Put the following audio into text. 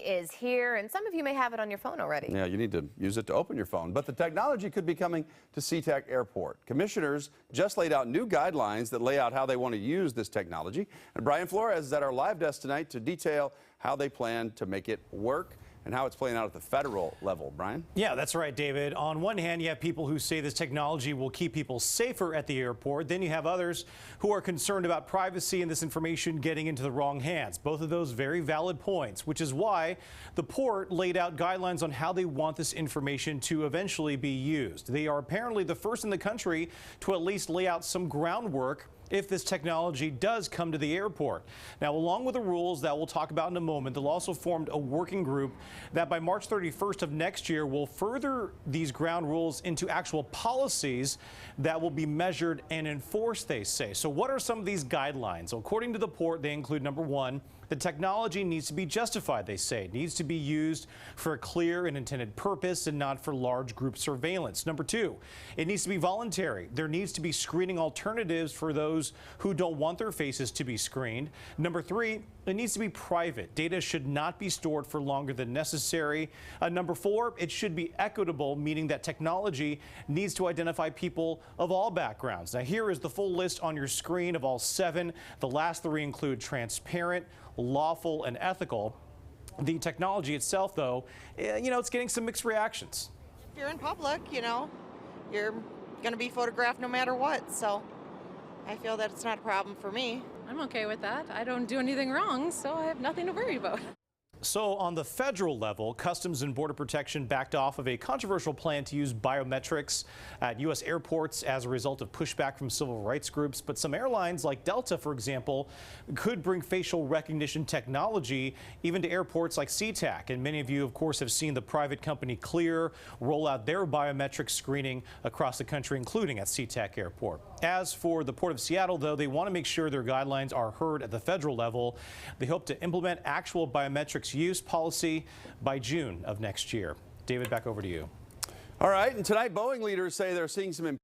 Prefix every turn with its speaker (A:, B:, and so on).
A: is here, and some of you may have it on your phone already.
B: Yeah, you need to use it to open your phone. But the technology could be coming to Sea-Tac Airport. Commissioners just laid out new guidelines that lay out how they want to use this technology. And Brian Flores is at our live desk tonight to detail how they plan to make it work and how it's playing out at the federal level. Brian?
C: Yeah, that's right, David. On one hand, you have people who say this technology will keep people safer at the airport. Then you have others who are concerned about privacy and this information getting into the wrong hands. Both of those very valid points, which is why the port laid out guidelines on how they want this information to eventually be used. They are apparently the first in the country to at least lay out some groundwork if this technology does come to the airport. Now, along with the rules that we'll talk about in a moment, they'll also formed a working group that by March 31st of next year will further these ground rules into actual policies that will be measured and enforced, they say. So what are some of these guidelines? According to the port, they include number one, the technology needs to be justified, they say. It needs to be used for a clear and intended purpose and not for large group surveillance. Number two, it needs to be voluntary. There needs to be screening alternatives for those who don't want their faces to be screened. Number three, it needs to be private. Data should not be stored for longer than necessary. Number four, it should be equitable, meaning that technology needs to identify people of all backgrounds. Now, here is the full list on your screen of all seven. The last three include transparent, lawful, and ethical. The technology itself, though, it's getting some mixed reactions.
D: If you're in public, you're going to be photographed no matter what. So I feel that it's not a problem for me.
E: I'm okay with that. I don't do anything wrong, so I have nothing to worry about.
C: So on the federal level, Customs and Border Protection backed off of a controversial plan to use biometrics at U.S. airports as a result of pushback from civil rights groups. But some airlines like Delta, for example, could bring facial recognition technology even to airports like Sea-Tac. And many of you, of course, have seen the private company Clear roll out their biometric screening across the country, including at Sea-Tac Airport. As for the Port of Seattle, though, they want to make sure their guidelines are heard at the federal level. They hope to implement actual biometrics use policy by June of next year. David, back over to you.
B: All right, and tonight Boeing leaders say they're seeing some